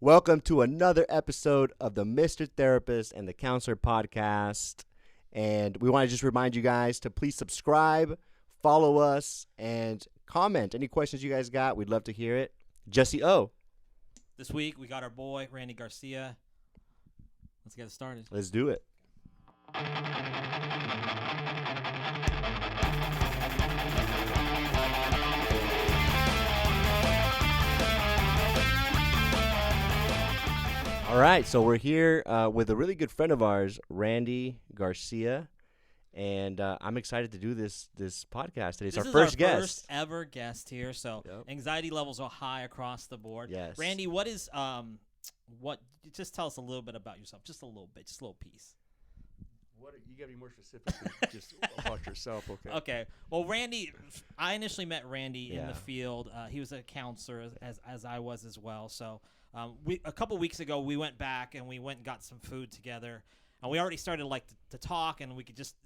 Welcome to another episode of the Mr. Therapist and the Counselor podcast. And we want to just remind you guys to please subscribe, follow us, and comment. Any questions you guys got, we'd love to hear it. Jesse O. This week, we got our boy, Randy Garcia. Let's get it started. Let's do it. All right, so we're here with a really good friend of ours, Randy Garcia, and I'm excited to do this podcast today. It's This our is first our guest. first ever guest here, so anxiety levels are high across the board. Yes. Randy, what is just tell us a little bit about yourself, just a little bit, just a little piece. What you gotta be more specific just about yourself, okay? Okay. Well, Randy, I initially met Randy in Yeah. the field. He was a counselor as I was as well. So a couple weeks ago, we went back and we went and got some food together. And we already started to talk, and we could just,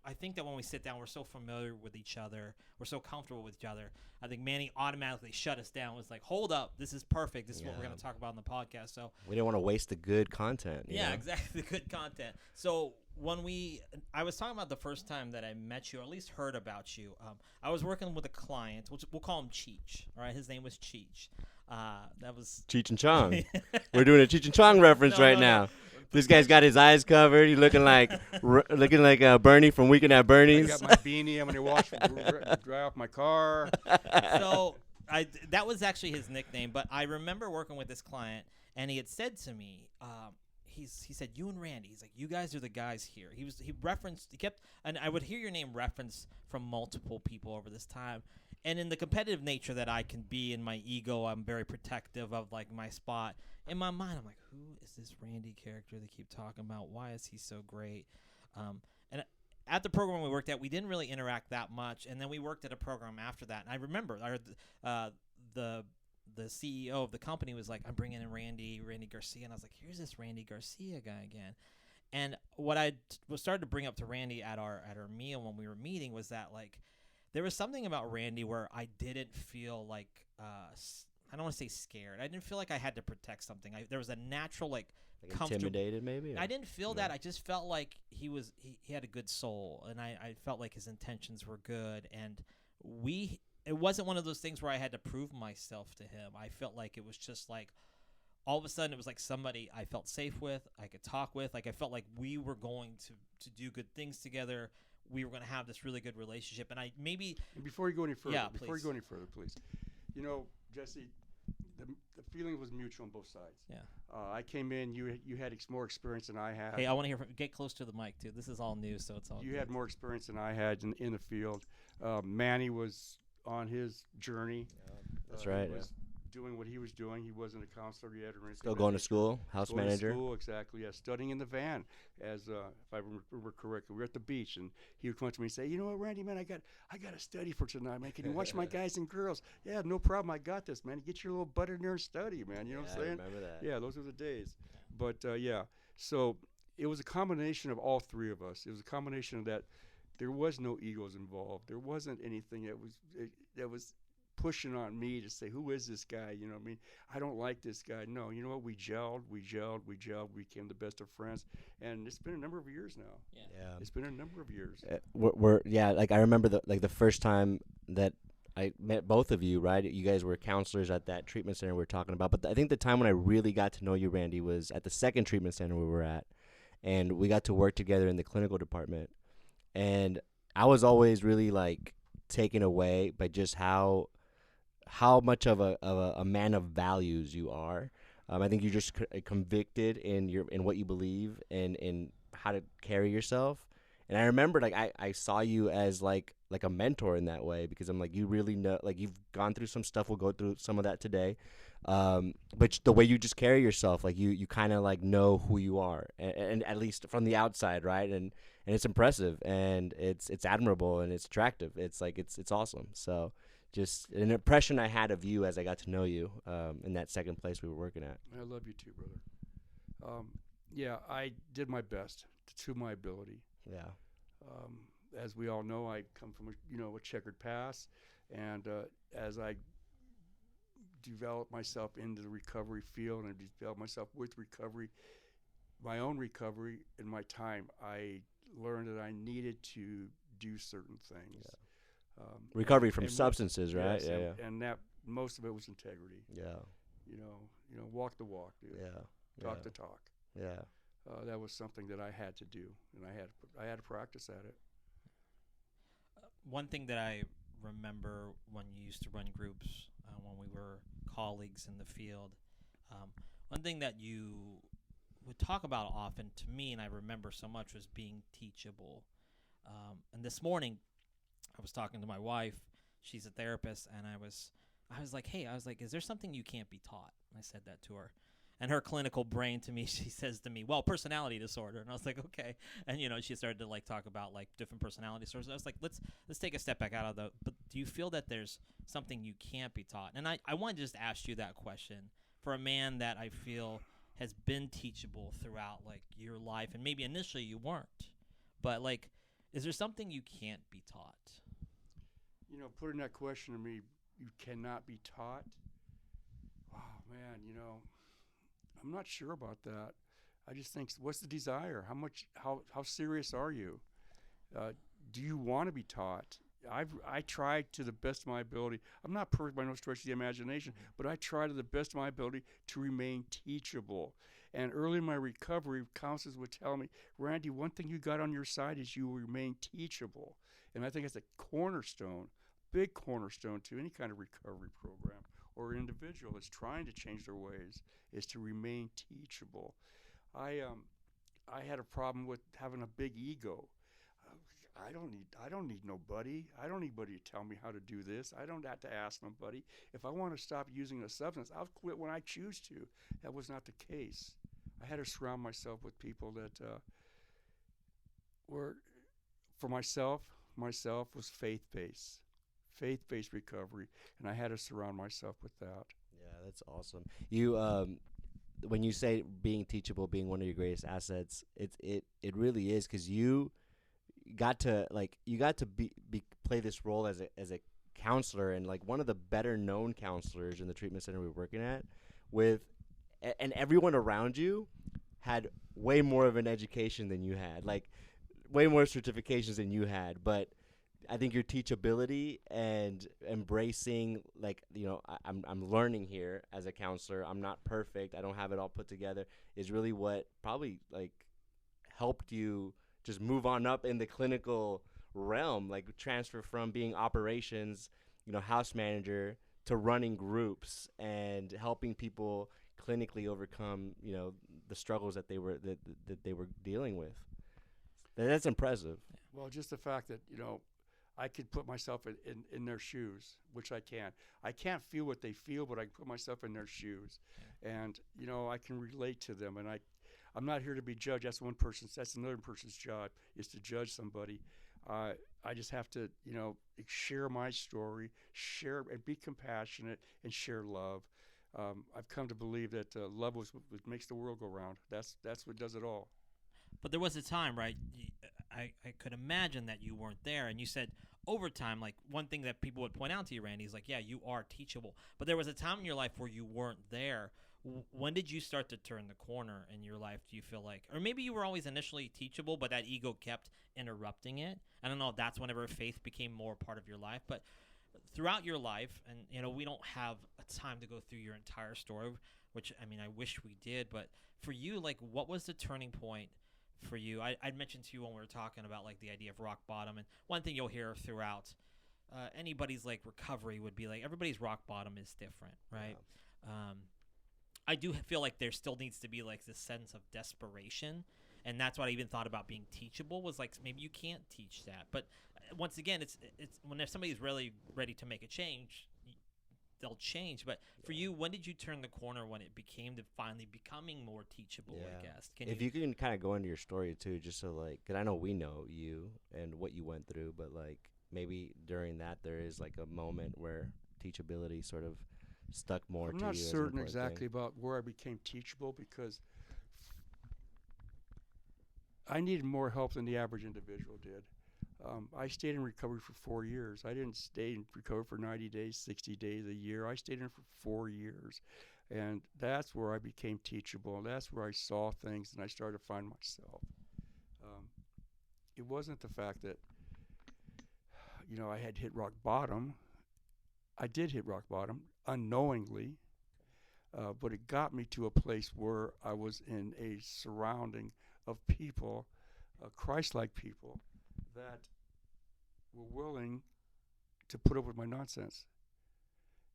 I think that when we sit down, we're so familiar with each other. We're so comfortable with each other. I think Manny automatically shut us down. Was like, hold up, this is perfect. This is what we're going to talk about in the podcast. So We didn't want to waste the good content. you know? exactly. The good content. So I was talking about the first time that I met you, or at least heard about you. I was working with a client, which we'll call him Cheech. All right, his name was Cheech. That was Cheech and Chong. We're doing a Cheech and Chong reference No, right no, now. no. This guy's got his eyes covered. He's looking like Bernie from Weekend at I Bernie's. got my beanie. I'm gonna wash, dry off my car. So that was actually his nickname. But I remember working with this client, and he had said to me, he said, "You and Randy." He's like, "You guys are the guys here." He kept, and I would hear your name referenced from multiple people over this time. And in the competitive nature that I can be in my ego, I'm very protective of like my spot. In my mind, I'm like, who is this Randy character they keep talking about? Why is he so great? And at the program we worked at, we didn't really interact that much. And then we worked at a program after that. And I remember the CEO of the company was like, I'm bringing in Randy Garcia. And I was like, here's this Randy Garcia guy again. And what I started to bring up to Randy at our meal when we were meeting was that like, there was something about Randy where I didn't feel like I don't want to say scared. I didn't feel like I had to protect something. There was a natural like Intimidated, maybe? I didn't feel that. I just felt like he had a good soul, and I felt like his intentions were good. And it wasn't one of those things where I had to prove myself to him. I felt like it was just like all of a sudden it was like somebody I felt safe with, I could talk with. Like I felt like we were going to do good things together. We were going to have this really good relationship, and I maybe. And before you go any further, please. Jesse, the feeling was mutual on both sides. Yeah. I came in. You had more experience than I had. Hey, I want to hear get close to the mic too. This is all new, so it's all. You good. had more experience than I had in the field. Manny was on his journey. That's right. He was doing what he was doing. He wasn't a counselor yet or anything. Still going to school, house Going manager. to school, exactly. Yeah, studying in the van, as if I remember correctly. We were at the beach, and he would come up to me and say, "You know what, Randy, man, I got to study for tonight, man. Can you watch my guys and girls?" Yeah, no problem. I got this, man. Get your little butt in there and study, man. You know what I'm saying? I remember that. Yeah, those were the days. But so it was a combination of all three of us. It was a combination of that. There was no egos involved. There wasn't anything that was pushing on me to say, who is this guy? You know what I mean? I don't like this guy. No, you know what? We gelled. We became the best of friends. And it's been a number of years now. Yeah. It's been a number of years. Like I remember the first time that I met both of you, right? You guys were counselors at that treatment center we were talking about. But I think the time when I really got to know you, Randy, was at the second treatment center we were at. And we got to work together in the clinical department. And I was always really like taken away by just how much of a man of values you are. I think you're just convicted in what you believe and in how to carry yourself. And I remember like I saw you as like a mentor in that way, because I'm like, you really know, like you've gone through some stuff. We'll go through some of that today. But the way you just carry yourself, like you kind of like know who you are, and at least from the outside, right? And it's impressive, and it's admirable, and it's attractive. It's like it's awesome. So just an impression I had of you as I got to know you in that second place we were working at. I love you too, brother. Yeah, I did my best to my ability. Yeah. As we all know, I come from a checkered past, and as I develop myself into the recovery field and develop myself with recovery, my own recovery in my time, I learned that I needed to do certain things. Recovery from and substances, right? Yes, Yeah. and that most of it was integrity. Yeah. Walk the walk, dude. Yeah. Talk the talk. Yeah. That was something that I had to do, and I had to practice at it. One thing that I remember when you used to run groups, when we were colleagues in the field, one thing that you would talk about often to me, and I remember so much, was being teachable. And this morning, I was talking to my wife. She's a therapist, and I was like, hey, is there something you can't be taught? I said that to her. And her clinical brain to me, she says to me, well, personality disorder. And I was like, okay. And, she started to talk about different personality disorders. I was like, let's take a step back out of but do you feel that there's something you can't be taught? And I wanted to just ask you that question for a man that I feel has been teachable throughout your life. And maybe initially you weren't, but is there something you can't be taught? Putting that question to me, you cannot be taught. Oh man, I'm not sure about that. I just think, what's the desire? How serious are you? Do you want to be taught? I try to the best of my ability. I'm not perfect by no stretch of the imagination, but I try to the best of my ability to remain teachable. And early in my recovery, counselors would tell me, Randy, one thing you got on your side is you remain teachable. And I think it's a cornerstone, big cornerstone to any kind of recovery program or individual that's trying to change their ways, is to remain teachable. I had a problem with having a big ego. I don't need nobody. I don't need anybody to tell me how to do this. I don't have to ask nobody. If I want to stop using a substance, I'll quit when I choose to. That was not the case. I had to surround myself with people that were, for myself was faith-based recovery, and I had to surround myself with that. Yeah, that's awesome. You when you say being teachable being one of your greatest assets, it really is, because you got to play this role as a counselor, and one of the better known counselors in the treatment center we were working at, and everyone around you had way more of an education than you had, way more certifications than you had, but I think your teachability and embracing, I'm learning here as a counselor. I'm not perfect. I don't have it all put together, is really what probably helped you just move on up in the clinical realm, transfer from being operations, house manager, to running groups and helping people clinically overcome, the struggles that they were dealing with. That's impressive. Well, just the fact that, I could put myself in their shoes, which I can. I can't feel what they feel, but I can put myself in their shoes. And, I can relate to them. And I'm not here to be judged. That's another person's job, is to judge somebody. I just have to, share my story, share and be compassionate and share love. I've come to believe that love was what makes the world go round. That's what does it all. But there was a time, right? I could imagine that you weren't there, and you said over time, one thing that people would point out to you, Randy, is yeah, you are teachable. But there was a time in your life where you weren't there. When did you start to turn the corner in your life, do you feel like? Or maybe you were always initially teachable, but that ego kept interrupting it. I don't know if that's whenever faith became more part of your life. But throughout your life, and, we don't have a time to go through your entire story, which, I wish we did. But for you, what was the turning point for you? I'd mentioned to you when we were talking about, the idea of rock bottom. And one thing you'll hear throughout anybody's, recovery would be, everybody's rock bottom is different, right? Yeah. I do feel like there still needs to be this sense of desperation, and that's what I even thought about being teachable, was maybe you can't teach that. But once again, it's when if somebody's really ready to make a change, they'll change. But for you, when did you turn the corner when it became to finally becoming more teachable? I guess if you can kind of go into your story too, just so because I know we know you and what you went through, but maybe during that there is a moment where teachability sort of stuck more to you. I'm not certain exactly about where I became teachable, because I needed more help than the average individual did. I stayed in recovery for 4 years. I didn't stay in recovery for 90 days, 60 days, a year. I stayed in for 4 years. And that's where I became teachable. That's where I saw things and I started to find myself. Um, it wasn't the fact that, I had hit rock bottom. I did hit rock bottom unknowingly, but it got me to a place where I was in a surrounding of people, Christ-like people, that were willing to put up with my nonsense.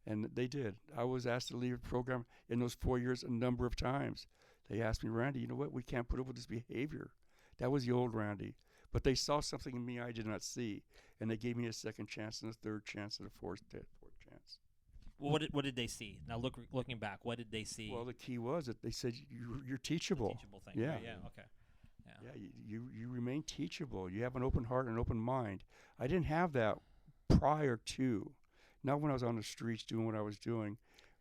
And they did. I was asked to leave the program in those 4 years a number of times. They asked me, Randy, you know what? We can't put up with this behavior. That was the old Randy. But they saw something in me I did not see, and they gave me a second chance and a third chance and a fourth chance. Well, what did they see? Now looking back, what did they see? Well, the key was that they said you're teachable. The teachable thing. Yeah. Right? Yeah. Okay. Yeah. You remain teachable. You have an open heart and an open mind. I didn't have that prior to, not when I was on the streets doing what I was doing,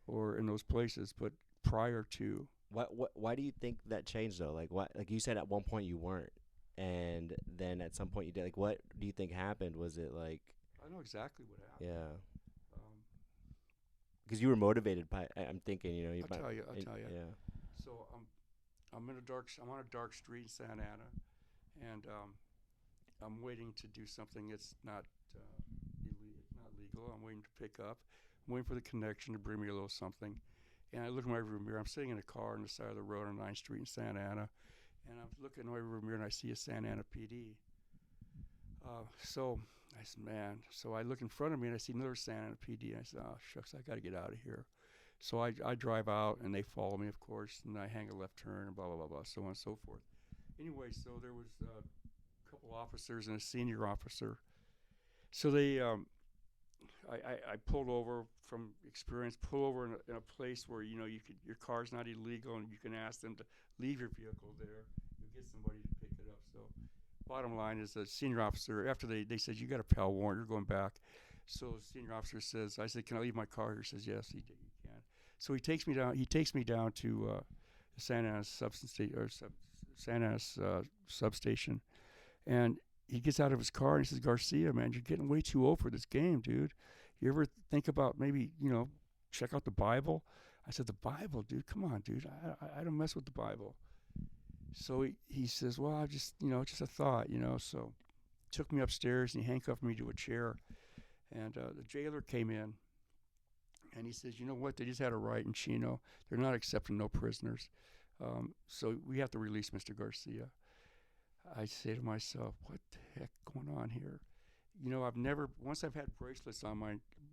or in those places, but prior to. Why do you think that changed though? Like you said at one point you weren't, and then at some point you did. Like, what do you think happened? Was it like? I know exactly what happened. Yeah. Because you were motivated by. I'm thinking, I'll tell you. Yeah. So I'm on a dark street in Santa Ana, and I'm waiting to do something that's not legal. I'm waiting to pick up. I'm waiting for the connection to bring me a little something. And I look in my rear mirror. I'm sitting in a car on the side of the road on 9th Street in Santa Ana, and I'm looking in my rear mirror and I see a Santa Ana PD. So I said, man. So I look in front of me and I see another Santa Ana PD. And I said, oh, shucks, I got to get out of here. So I drive out and they follow me, of course, and I hang a left turn and blah, blah, blah, blah, so on and so forth. Anyway, so there was a couple officers and a senior officer. So they, I pulled over from experience, pull over in a place where, your car's not illegal and you can ask them to leave your vehicle there. You get somebody to pick it up. So bottom line is the senior officer, after they said, you got a PAL warrant, you're going back. So the senior officer says, I said, can I leave my car here? He says, yes, you can. So he takes me down to the Santa Ana substation, and he gets out of his car and he says, Garcia, man, you're getting way too old for this game, dude. You ever think about maybe, check out the Bible? I said, the Bible, dude? Come on, dude. I don't mess with the Bible. So he says, well, I just, it's just a thought, So took me upstairs and he handcuffed me to a chair. And the jailer came in and he says, you know what? They just had a riot in Chino. They're not accepting no prisoners. So we have to release Mr. Garcia. I say to myself, what the heck going on here? Once I've had bracelets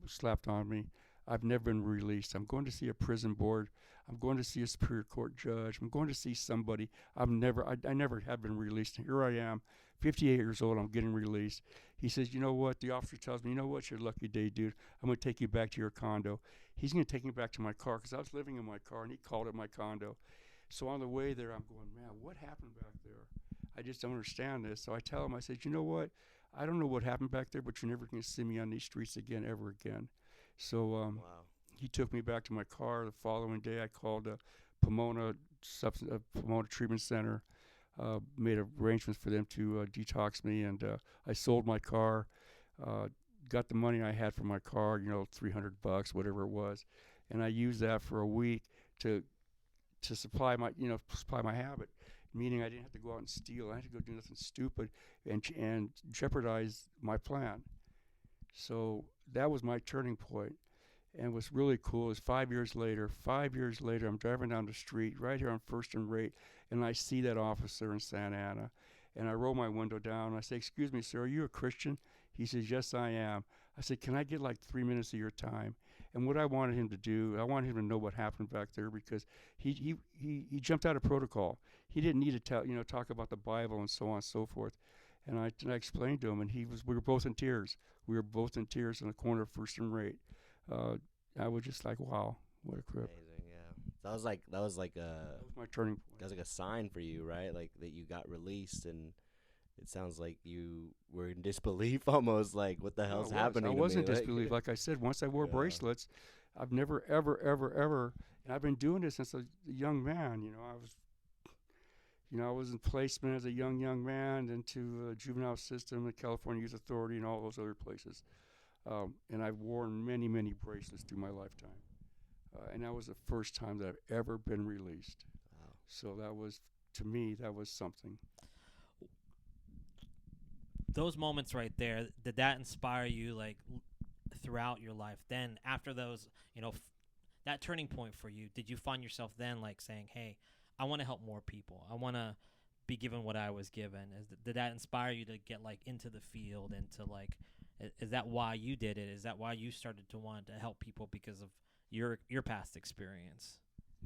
slapped on me, I've never been released. I'm going to see a prison board. I'm going to see a Superior Court judge. I'm going to see somebody. I never have been released. And here I am, 58 years old. I'm getting released. He says, you know what? The officer tells me, you know what? It's your lucky day, dude. I'm going to take you back to your condo. He's going to take me back to my car because I was living in my car, and he called it my condo. So on the way there, I'm going, man, what happened back there? I just don't understand this. So I tell him, I said, you know what? I don't know what happened back there, but you're never going to see me on these streets again, ever again. So Wow. He took me back to my car. The following day, I called Pomona Treatment Center, made arrangements for them to detox me, and I sold my car, got the money I had for my car, $300, whatever it was, and I used that for a week to supply my habit. Meaning I didn't have to go out and steal. I had to go do nothing stupid and jeopardize my plan. So that was my turning point. And what's really cool is 5 years later, I'm driving down the street right here on First and Rate, and I see that officer in Santa Ana. And I roll my window down, and I say, excuse me, sir, are you a Christian? He says, yes, I am. I said, can I get like 3 minutes of your time? And what I wanted him to do, I wanted him to know what happened back there because he jumped out of protocol. He didn't need to talk about the Bible and so on and so forth. And I explained to him, and we were both in tears. We were both in tears in the corner of First and Rate. I was just like, wow, what a crip. Amazing, yeah. That was like That was my turning point. that was like a sign for you, right? Like that you got released, and it sounds like you were in disbelief almost. Like, what the hell's happening? I to was in me? Like, disbelief. Like I said, once I wore Yeah. bracelets, I've never, ever, ever, ever, and I've been doing this since a young man. I was, I was in placement as a young man into the juvenile system, the California Youth Authority, and all those other places. And I've worn many bracelets through my lifetime. And that was the first time that I've ever been released. Wow. So that was, to me, that was something. Those moments right there, did that inspire you like throughout your life? Then after those, that turning point for you, did you find yourself then like saying, hey, I want to help more people. I want to be given what I was given. Did that inspire you to get like into the field and to like, is that why you did it? Is that why you started to want to help people because of your past experience?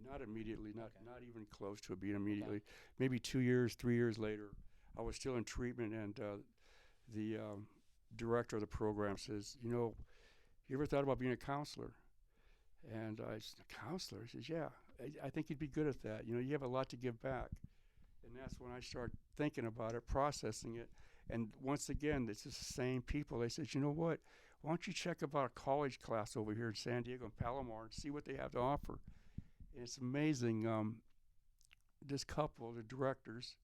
Not immediately, not Okay. not even close to it being immediately. Maybe 2 years, 3 years later, I was still in treatment, and the director of the program says, you ever thought about being a counselor? And I said, a counselor? He says, yeah, I think you'd be good at that. You have a lot to give back. And that's when I started thinking about it, processing it. And once again, it's the same people. They said, you know what? Why don't you check about a college class over here in San Diego and Palomar and see what they have to offer? And it's amazing. This couple, the directors,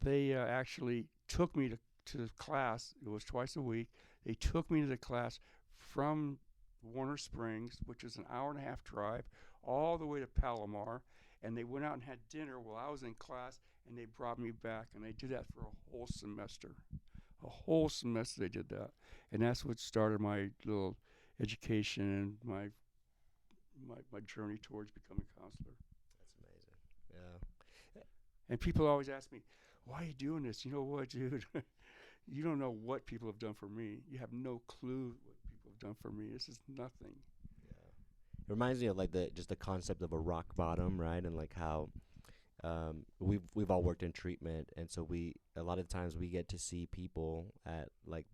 they actually took me to the class. It was twice a week. They took me to the class from Warner Springs, which is an hour and a half drive, all the way to Palomar. And they went out and had dinner while I was in class, and they brought me back. And they did that for a whole semester. A whole semester they did that. And that's what started my little education and my journey towards becoming a counselor. That's amazing. Yeah. And people always ask me, why are you doing this? You know what, dude? You don't know what people have done for me. You have no clue what people have done for me. This is nothing. It reminds me of like the concept of a rock bottom, right? And like how we've all worked in treatment, and so a lot of times we get to see people at like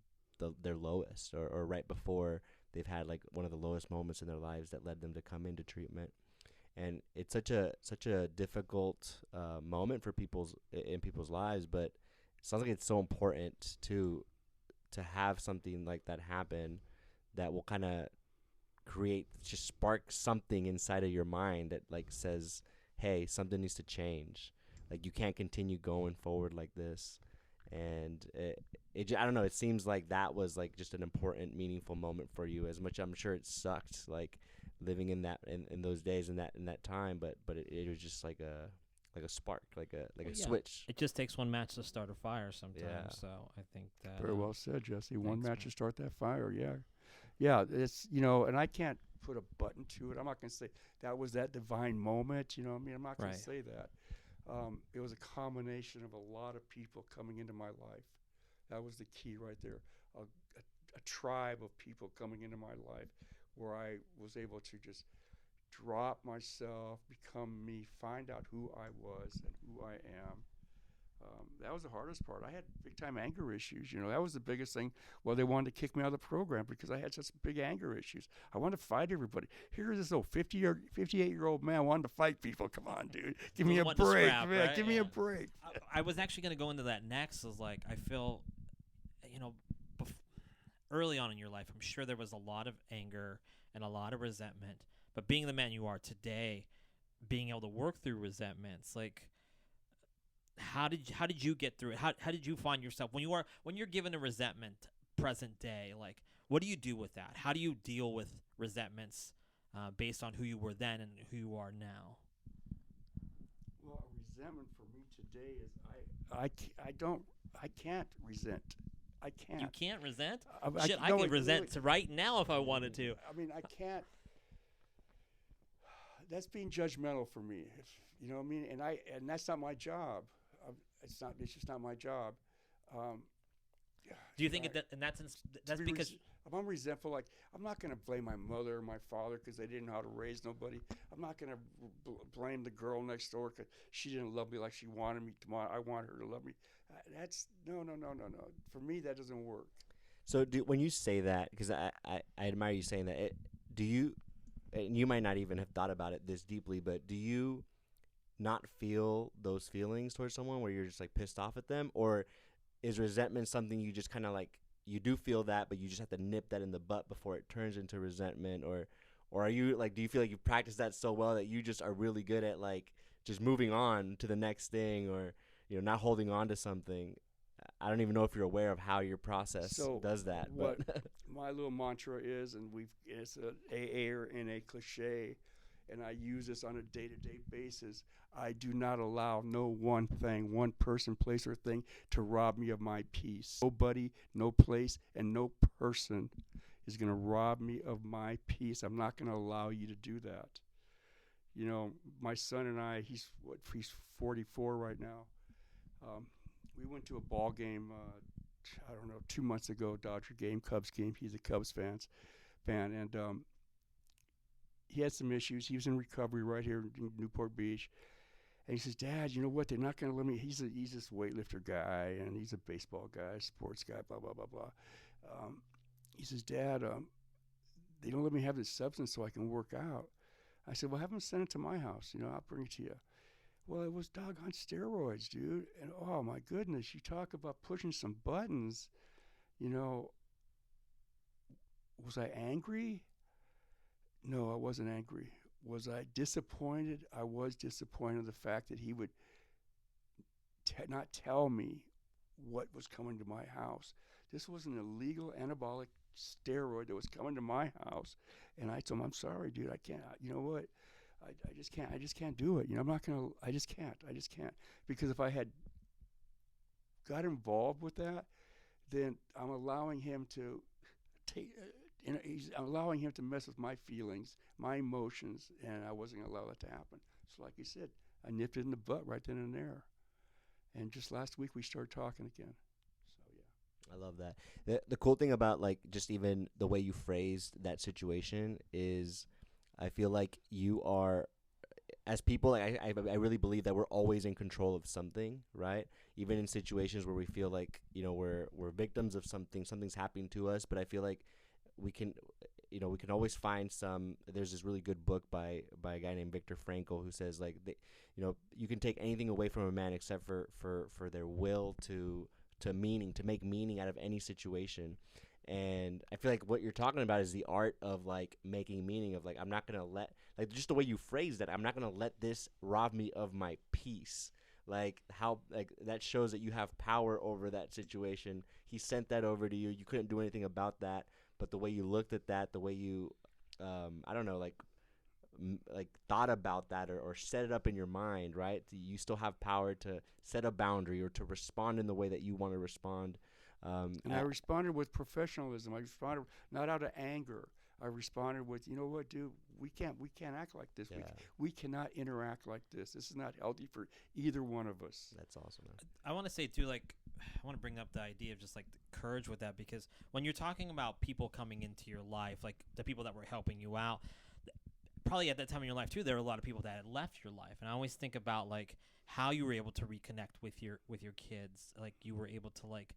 their lowest or right before they've had like one of the lowest moments in their lives that led them to come into treatment. And it's such a difficult moment for people's lives, but it sounds like it's so important to have something like that happen that will kind of just spark something inside of your mind that like says, hey, something needs to change. Like you can't continue going forward like this. And I don't know, it seems like that was like just an important, meaningful moment for you. As much I'm sure it sucked, like living in that in those days in that time, but it was just like a spark, like a switch. It just takes one match to start a fire sometimes. Yeah. So I think that Very well said, Jesse. One thanks, match man. to start that fire. Yeah. It's and I can't put a button to it. I'm not going to say that was that divine moment. You know what I mean? I'm not going to Right. say that. It was a combination of a lot of people coming into my life. That was the key right there. A tribe of people coming into my life where I was able to just drop myself, become me, find out who I was and who I am. That was the hardest part. I had big time anger issues. That was the biggest thing. Well, they wanted to kick me out of the program because I had such big anger issues. I wanted to fight everybody. Here's this old 58-year-old man wanting to fight people. Come on, dude. Give me a Wanting to break, scrap, man. right? Give me Yeah. a break. I was actually going to go into that next. Is like I feel, early on in your life, I'm sure there was a lot of anger and a lot of resentment. But being the man you are today, being able to work through resentments, like how did you get through it? How did you find yourself when you're given a resentment present day? Like what do you do with that? How do you deal with resentments based on who you were then and who you are now? Well, resentment for me today is I can't resent. I can't. You can't resent? I Shit, I no, could wait, resent wait. right now if I wanted to. I mean, I can't. That's being judgmental for me. You know what I mean? And that's not my job. It's just not my job. Do you think that's because if I'm resentful, like I'm not going to blame my mother or my father because they didn't know how to raise nobody. I'm not going to blame the girl next door because she didn't love me like she wanted me to. I want her to love me. That's no. For me, that doesn't work. So when you say that, because I admire you saying that, do you, and you might not even have thought about it this deeply, but do you not feel those feelings towards someone where you're just like pissed off at them? Or is resentment something you just kind of like, you do feel that, but you just have to nip that in the butt before it turns into resentment? or are you like, do you feel like you practice that so well that you just are really good at like just moving on to the next thing, or not holding on to something? I don't even know if you're aware of how your process So does that, what but my little mantra is, and it's an AA and a cliche, and I use this on a day-to-day basis. I do not allow no one thing, one person, place, or thing to rob me of my peace. Nobody, no place, and no person is going to rob me of my peace. I'm not going to allow you to do that. My son and I, he's 44 right now. We went to a ball game, I don't know, 2 months ago, Dodger game, Cubs game. He's a Cubs fan, and he had some issues. He was in recovery right here in Newport Beach. And he says, Dad, you know what? They're not going to let me. He's this weightlifter guy, and he's a baseball guy, sports guy, blah, blah, blah, blah. He says, Dad, they don't let me have this substance so I can work out. I said, well, have them send it to my house. I'll bring it to you. Well, it was doggone steroids, dude. And oh, my goodness, you talk about pushing some buttons. Was I angry? No, I wasn't angry. Was I disappointed? I was disappointed in the fact that he would not tell me what was coming to my house. This was an illegal anabolic steroid that was coming to my house, and I told him, I'm sorry, dude, I can't. You know what? I just can't. I just can't do it. I'm not gonna. I just can't. Because if I had got involved with that, then I'm allowing him to take. I'm allowing him to mess with my feelings, my emotions, and I wasn't gonna allow that to happen. So, like you said, I nipped it in the butt right then and there. And just last week we started talking again. So yeah. I love that. The cool thing about like just even the way you phrased that situation is, I feel like you are, as people, like I really believe that we're always in control of something, right? Even in situations where we feel like we're victims of something's happening to us, but I feel like we can always find some. There's this really good book by a guy named Viktor Frankl who says like you can take anything away from a man except for their will to make meaning out of any situation. And I feel like what you're talking about is the art of like making meaning of like, I'm not gonna let, like, just the way you phrase that, I'm not gonna let this rob me of my peace. Like how, like, that shows that you have power over that situation. He sent that over to you. You couldn't do anything about that. But the way you looked at that, the way you, I don't know, like thought about that or set it up in your mind, right? You still have power to set a boundary or to respond in the way that you want to respond. And I responded with professionalism. I responded not out of anger. I responded with, you know what, dude, we can't act like this. Yeah. We cannot interact like this. This is not healthy for either one of us. That's awesome, man. I want to say too, like, I want to bring up the idea of just like the courage with that, because when you're talking about people coming into your life, like the people that were helping you out, probably at that time in your life too, there were a lot of people that had left your life, and I always think about like how you were able to reconnect with your kids, like you were able to like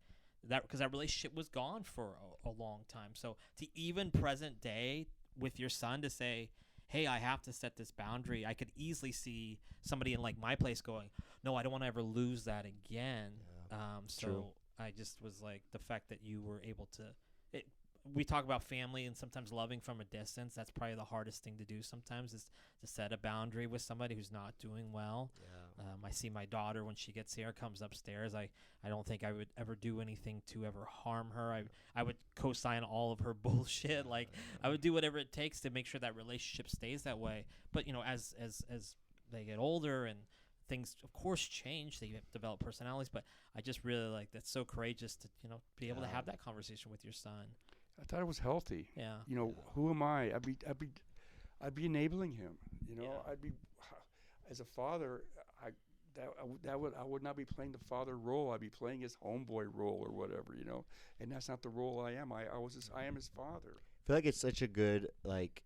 that, because that relationship was gone for a long time. So to even present day with your son to say, hey, I have to set this boundary, I could easily see somebody in like my place going, no, I don't want to ever lose that again. Yeah. So True. I just was like, the fact that you were able to, we talk about family and sometimes loving from a distance. That's probably the hardest thing to do sometimes, is to set a boundary with somebody who's not doing well. Yeah. I see my daughter when she gets here, comes upstairs. I don't think I would ever do anything to ever harm her. I would co-sign all of her bullshit. Like I would do whatever it takes to make sure that relationship stays that way. But as they get older and things of course change, they develop personalities, but I just really like, that's so courageous to be able to have that conversation with your son. I thought it was healthy. Yeah. Who am I? I'd be enabling him. Yeah. I'd be, as a father, I would not be playing the father role. I'd be playing his homeboy role or whatever, and that's not the role I am. I am his father. I feel like it's such a good, like,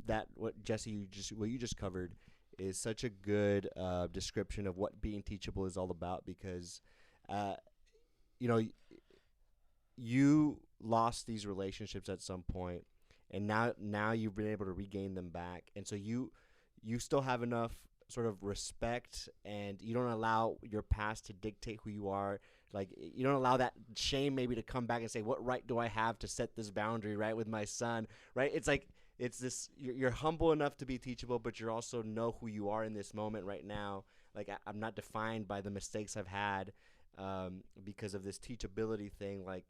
that what Jesse what you just covered is such a good description of what being teachable is all about, because you lost these relationships at some point, and now you've been able to regain them back, and so you still have enough sort of respect, and you don't allow your past to dictate who you are. Like, you don't allow that shame maybe to come back and say, what right do I have to set this boundary, right, with my son, right? It's like it's this, you're humble enough to be teachable, but you're also know who you are in this moment right now. Like I'm not defined by the mistakes I've had because of this teachability thing. Like,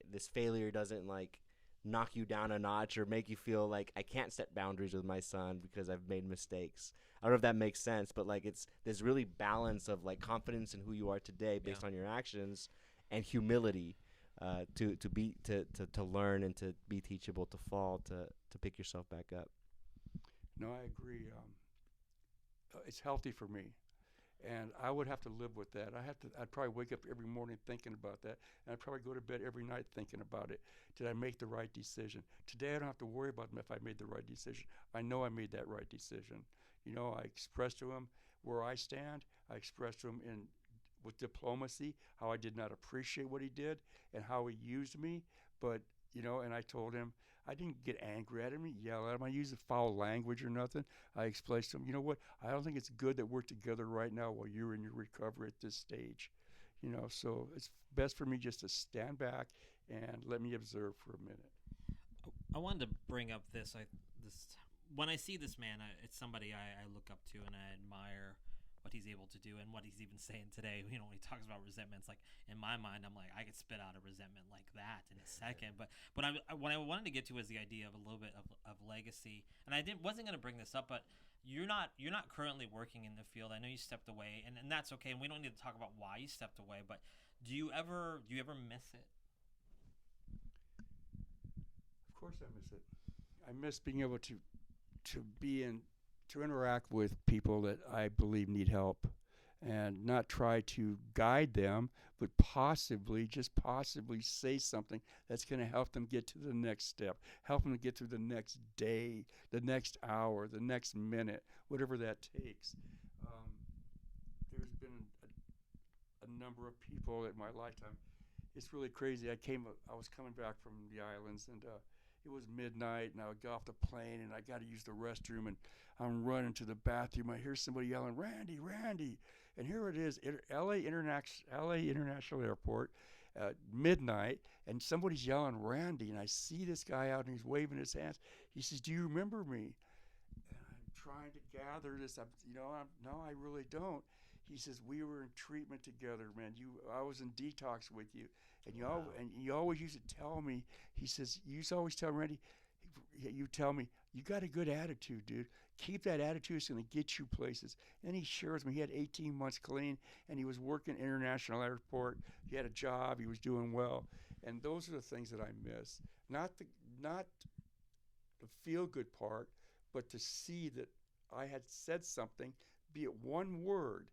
this failure doesn't like knock you down a notch or make you feel like I can't set boundaries with my son because I've made mistakes. I don't know if that makes sense, but like it's this really balance of like confidence in who you are today based on your actions and humility to learn and to be teachable, to fall, to pick yourself back up. No, I agree. It's healthy for me, and I would have to live with that. I'd probably wake up every morning thinking about that, and I'd probably go to bed every night thinking about it. Did I make the right decision? Today I don't have to worry about if I made the right decision. I know I made that right decision. I expressed to him where I stand. I expressed to him with diplomacy how I did not appreciate what he did and how he used me. But, and I told him, I didn't get angry at him, yell at him. I used foul language or nothing. I explained to him, you know what? I don't think it's good that we're together right now while you're in your recovery at this stage. So it's best for me just to stand back and let me observe for a minute. I wanted to bring up this. When I see this man, it's somebody I look up to and I admire what he's able to do and what he's even saying today. When he talks about resentments, like in my mind, I'm like, I could spit out a resentment like that in a second. But what I wanted to get to was the idea of a little bit of legacy. And I wasn't going to bring this up, but you're not currently working in the field. I know you stepped away, and that's okay. And we don't need to talk about why you stepped away. But do you ever miss it? Of course, I miss it. I miss being able to interact with people that I believe need help, and not try to guide them, but just possibly say something that's going to help them get to the next step, help them get through the next day, the next hour, the next minute, whatever that takes. There's been a number of people in my lifetime. It's really crazy. I was coming back from the islands, and it was midnight, and I would get off the plane, and I got to use the restroom, and I'm running to the bathroom. I hear somebody yelling, "Randy, Randy!" And here it is, L.A. International Airport, midnight, and somebody's yelling, "Randy!" And I see this guy out, and he's waving his hands. He says, "Do you remember me?" And I'm trying to gather this. No, I really don't. He says, "We were in treatment together, man. I was in detox with you, and you always used to tell me." He says, "You used to always tell Randy, you tell me you got a good attitude, dude. Keep that attitude. It's going to get you places." And he shares me. He had 18 months clean, and he was working International Airport. He had a job. He was doing well, and those are the things that I miss. Not the feel good part, but to see that I had said something, be it one word.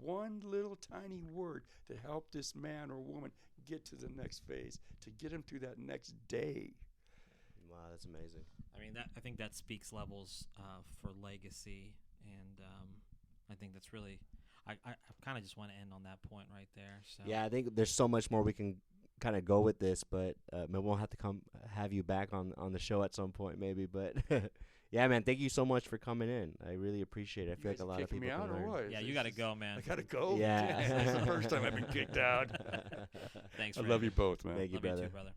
One little tiny word to help this man or woman get to the next phase, to get him through that next day. Wow, that's amazing. I think that speaks levels for legacy, and I think that's really. I kind of just want to end on that point right there. So. Yeah, I think there's so much more we can kind of go with this, but we'll have to have you back on the show at some point, maybe. But yeah, man, thank you so much for coming in. I really appreciate it. I feel like a lot of people can learn. What? Yeah, you got to go, man. I got to go? Yeah. It's the first time I've been kicked out. Thanks, I love you both, man. Thank you, love brother. you too, brother.